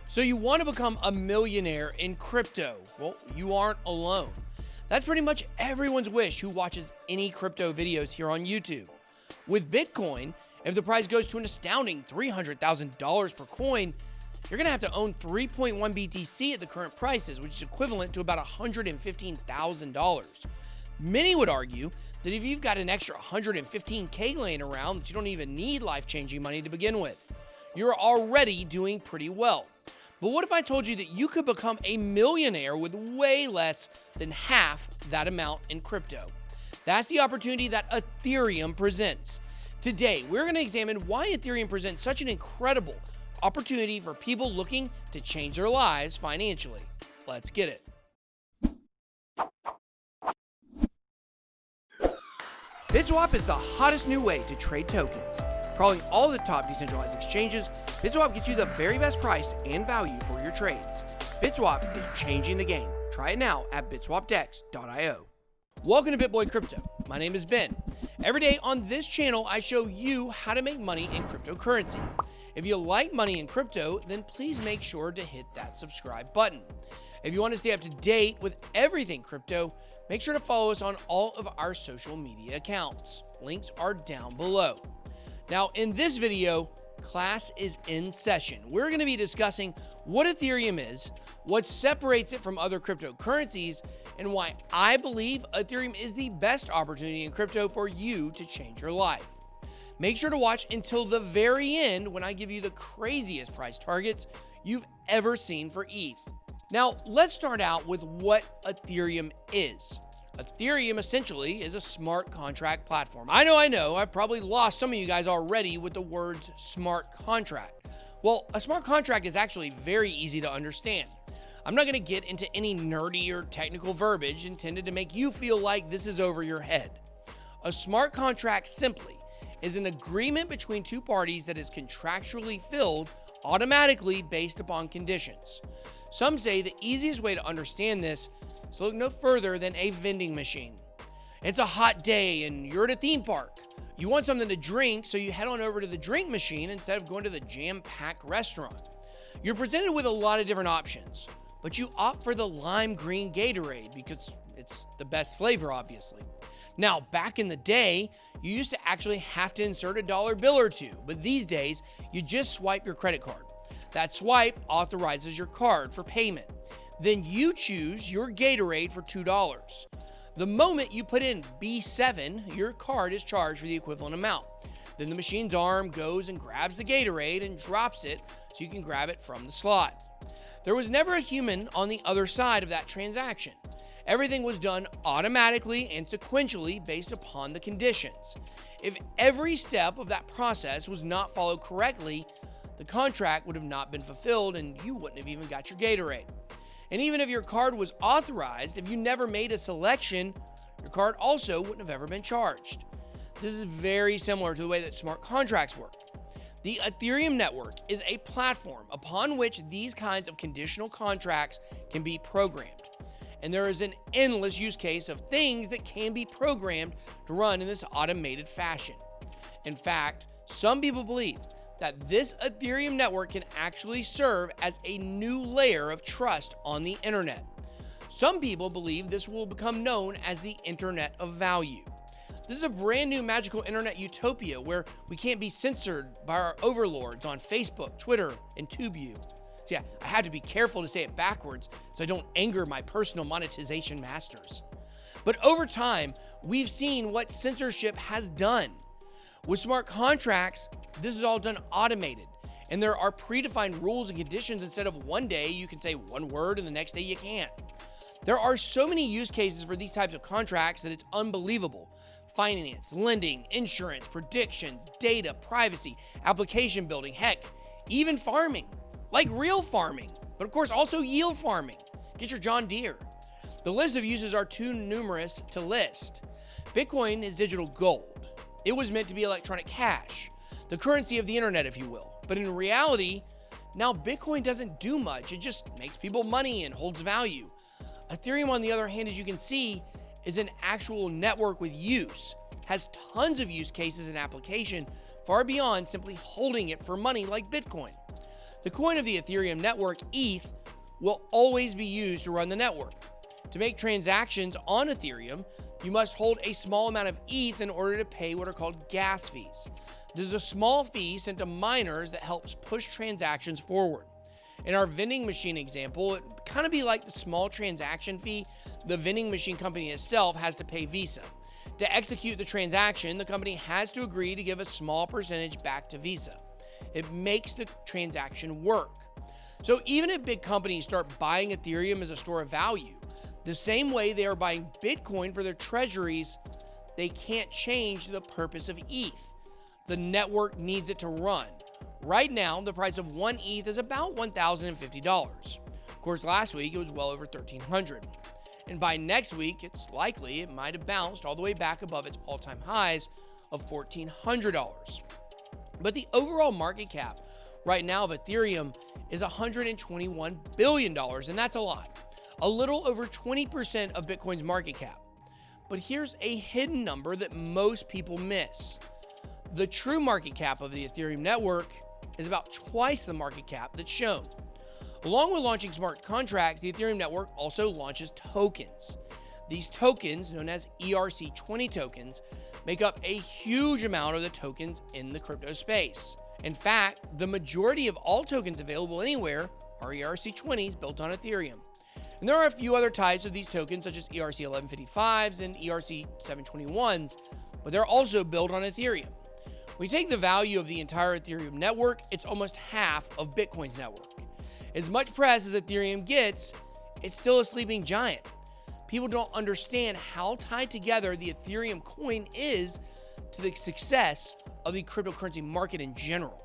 So you want to become a millionaire in crypto? Well, you aren't alone. That's pretty much everyone's wish who watches any crypto videos here on YouTube. With Bitcoin, if the price goes to an astounding $300,000 per coin, you're going to have to own 3.1 BTC at the current prices, which is equivalent to about $115,000. Many would argue that if you've got an extra 115K laying around that you don't even need life-changing money to begin with, you're already doing pretty well. But what if I told you that you could become a millionaire with way less than half that amount in crypto? That's the opportunity that Ethereum presents. Today, we're going to examine why Ethereum presents such an incredible opportunity for people looking to change their lives financially. Let's get it. BitSwap is the hottest new way to trade tokens. Crawling all the top decentralized exchanges, BitSwap gets you the very best price and value for your trades. BitSwap is changing the game. Try it now at bitswapdex.io. Welcome to BitBoy Crypto. My name is Ben. Every day on this channel, I show you how to make money in cryptocurrency. If you like money in crypto, then please make sure to hit that subscribe button. If you want to stay up to date with everything crypto, make sure to follow us on all of our social media accounts. Links are down below. Now, in this video, class is in session. We're going to be discussing what Ethereum is, what separates it from other cryptocurrencies, and why I believe Ethereum is the best opportunity in crypto for you to change your life. Make sure to watch until the very end when I give you the craziest price targets you've ever seen for ETH. Now, let's start out with what Ethereum is. Ethereum essentially is a smart contract platform. I know, I've probably lost some of you guys already with the words smart contract. Well, a smart contract is actually very easy to understand. I'm not going to get into any nerdy or technical verbiage intended to make you feel like this is over your head. A smart contract simply is an agreement between two parties that is contractually filled automatically based upon conditions. Some say the easiest way to understand this is to look no further than a vending machine. It's a hot day and you're at a theme park. You want something to drink, so you head on over to the drink machine instead of going to the jam-packed restaurant. You're presented with a lot of different options, but you opt for the lime green Gatorade because it's the best flavor, obviously. Now, back in the day, you used to actually have to insert a dollar bill or two, but these days, you just swipe your credit card. That swipe authorizes your card for payment. Then you choose your Gatorade for $2. The moment you put in B7, your card is charged for the equivalent amount. Then the machine's arm goes and grabs the Gatorade and drops it so you can grab it from the slot. There was never a human on the other side of that transaction. Everything was done automatically and sequentially based upon the conditions. If every step of that process was not followed correctly, the contract would have not been fulfilled and you wouldn't have even got your Gatorade. And even if your card was authorized, if you never made a selection, your card also wouldn't have ever been charged. This is very similar to the way that smart contracts work. The Ethereum network is a platform upon which these kinds of conditional contracts can be programmed. And there is an endless use case of things that can be programmed to run in this automated fashion. In fact, some people believe that this Ethereum network can actually serve as a new layer of trust on the internet. Some people believe this will become known as the Internet of Value. This is a brand new magical internet utopia where we can't be censored by our overlords on Facebook, Twitter, and TubeU. So yeah, I had to be careful to say it backwards so I don't anger my personal monetization masters. But over time, we've seen what censorship has done. With smart contracts, this is all done automated, and there are predefined rules and conditions instead of one day you can say one word and the next day you can't. There are so many use cases for these types of contracts that it's unbelievable. Finance, lending, insurance, predictions, data, privacy, application building, heck, even farming. Like real farming, but of course also yield farming. Get your John Deere. The list of uses are too numerous to list. Bitcoin is digital gold. It was meant to be electronic cash, the currency of the internet, if you will. But in reality, now Bitcoin doesn't do much. It just makes people money and holds value. Ethereum, on the other hand, as you can see, is an actual network with use, has tons of use cases and application far beyond simply holding it for money like Bitcoin. The coin of the Ethereum network, ETH, will always be used to run the network. To make transactions on Ethereum, you must hold a small amount of ETH in order to pay what are called gas fees. This is a small fee sent to miners that helps push transactions forward. In our vending machine example, it would kind of be like the small transaction fee the vending machine company itself has to pay Visa. To execute the transaction, the company has to agree to give a small percentage back to Visa. It makes the transaction work. So even if big companies start buying Ethereum as a store of value, the same way they are buying Bitcoin for their treasuries, they can't change the purpose of ETH. The network needs it to run. Right now, the price of one ETH is about $1,050. Of course, last week it was well over $1,300. And by next week, it's likely it might have bounced all the way back above its all-time highs of $1,400. But the overall market cap right now of Ethereum is $121 billion, and that's a lot. A little over 20% of Bitcoin's market cap. But here's a hidden number that most people miss. The true market cap of the Ethereum network is about twice the market cap that's shown. Along with launching smart contracts, the Ethereum network also launches tokens. These tokens, known as ERC20 tokens, make up a huge amount of the tokens in the crypto space. In fact, the majority of all tokens available anywhere are ERC20s built on Ethereum. And there are a few other types of these tokens, such as ERC1155s and ERC721s, but they're also built on Ethereum. When you take the value of the entire Ethereum network, it's almost half of Bitcoin's network. As much press as Ethereum gets, it's still a sleeping giant. People don't understand how tied together the Ethereum coin is to the success of the cryptocurrency market in general.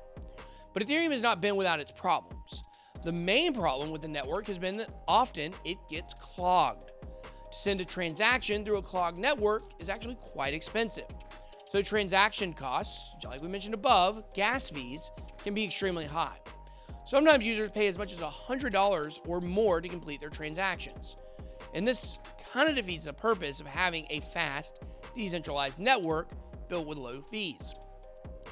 But Ethereum has not been without its problems. The main problem with the network has been that often it gets clogged. To send a transaction through a clogged network is actually quite expensive. So transaction costs, like we mentioned above, gas fees, can be extremely high. Sometimes users pay as much as $100 or more to complete their transactions. And this kind of defeats the purpose of having a fast, decentralized network built with low fees.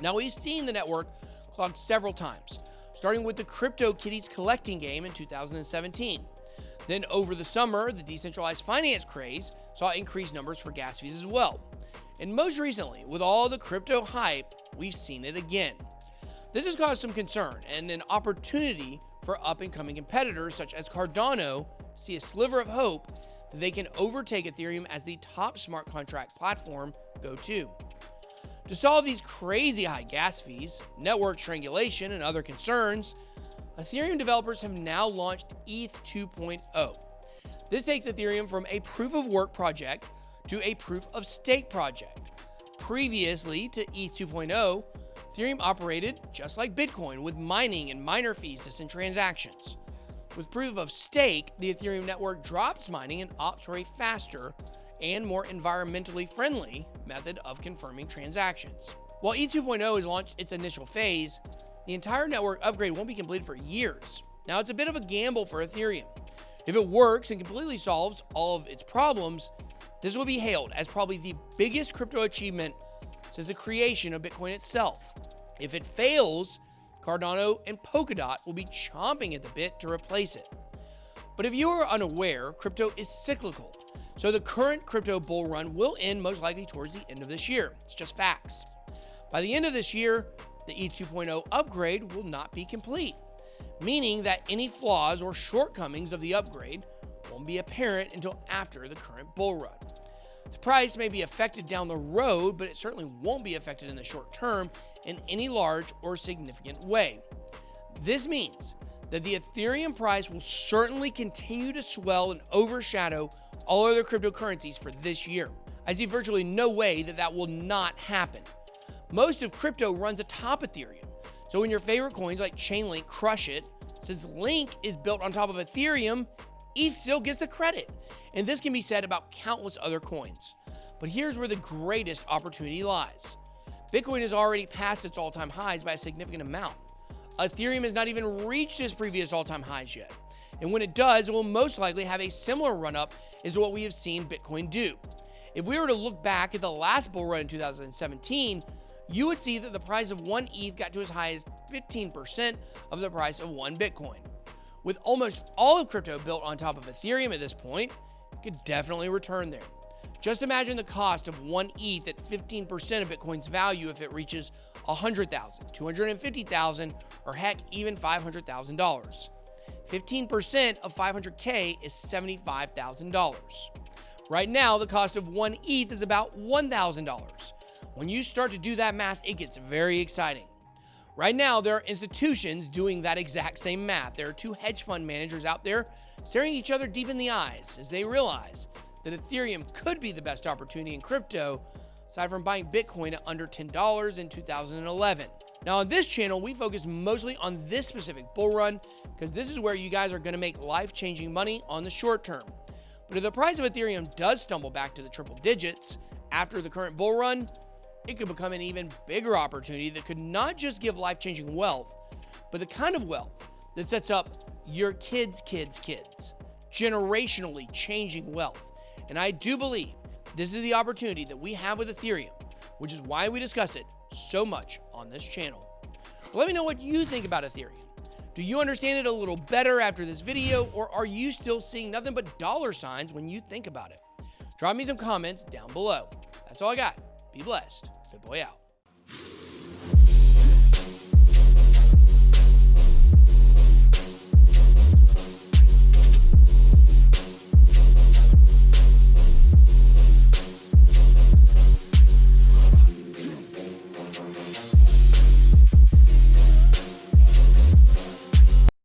Now, we've seen the network clogged several times, starting with the CryptoKitties collecting game in 2017. Then over the summer, the decentralized finance craze saw increased numbers for gas fees as well. And most recently, with all the crypto hype, we've seen it again. This has caused some concern and an opportunity for up-and-coming competitors such as Cardano to see a sliver of hope that they can overtake Ethereum as the top smart contract platform go-to. To solve these crazy high gas fees, network strangulation, and other concerns, Ethereum developers have now launched ETH 2.0. This takes Ethereum from a proof-of-work project to a proof-of-stake project. Previously to ETH 2.0, Ethereum operated just like Bitcoin with mining and miner fees to send transactions. With proof-of-stake, the Ethereum network drops mining and opts for a faster and more environmentally friendly method of confirming transactions. While ETH 2.0 has launched its initial phase, the entire network upgrade won't be completed for years. Now, it's a bit of a gamble for Ethereum. If it works and completely solves all of its problems, this will be hailed as probably the biggest crypto achievement since the creation of Bitcoin itself. If it fails, Cardano and Polkadot will be chomping at the bit to replace it. But if you are unaware, crypto is cyclical. So the current crypto bull run will end most likely towards the end of this year. It's just facts. By the end of this year, the ETH 2.0 upgrade will not be complete, meaning that any flaws or shortcomings of the upgrade won't be apparent until after the current bull run. The price may be affected down the road, but it certainly won't be affected in the short term in any large or significant way. This means that the Ethereum price will certainly continue to swell and overshadow all other cryptocurrencies for this year. I see virtually no way that that will not happen. Most of crypto runs atop Ethereum, so when your favorite coins like Chainlink crush it, since Link is built on top of Ethereum, ETH still gets the credit. And this can be said about countless other coins. But here's where the greatest opportunity lies. Bitcoin has already passed its all-time highs by a significant amount. Ethereum has not even reached its previous all-time highs yet. And when it does, it will most likely have a similar run-up as to what we have seen Bitcoin do. If we were to look back at the last bull run in 2017, you would see that the price of 1 ETH got to as high as 15% of the price of 1 Bitcoin. With almost all of crypto built on top of Ethereum at this point, it could definitely return there. Just imagine the cost of 1 ETH at 15% of Bitcoin's value if it reaches $100,000, $250,000, or heck, even $500,000. 15% of 500K is $75,000. Right now, the cost of 1 ETH is about $1,000. When you start to do that math, it gets very exciting. Right now, there are institutions doing that exact same math. There are 2 hedge fund managers out there staring each other deep in the eyes as they realize that Ethereum could be the best opportunity in crypto, aside from buying Bitcoin at under $10 in 2011. Now, on this channel, we focus mostly on this specific bull run because this is where you guys are going to make life-changing money on the short term. But if the price of Ethereum does stumble back to the triple digits after the current bull run, it could become an even bigger opportunity that could not just give life-changing wealth, but the kind of wealth that sets up your kids' kids' kids, generationally changing wealth. And I do believe this is the opportunity that we have with Ethereum, which is why we discuss it so much on this channel. But let me know what you think about Ethereum. Do you understand it a little better after this video, or are you still seeing nothing but dollar signs when you think about it? Drop me some comments down below. That's all I got. Be blessed. BitBoy out.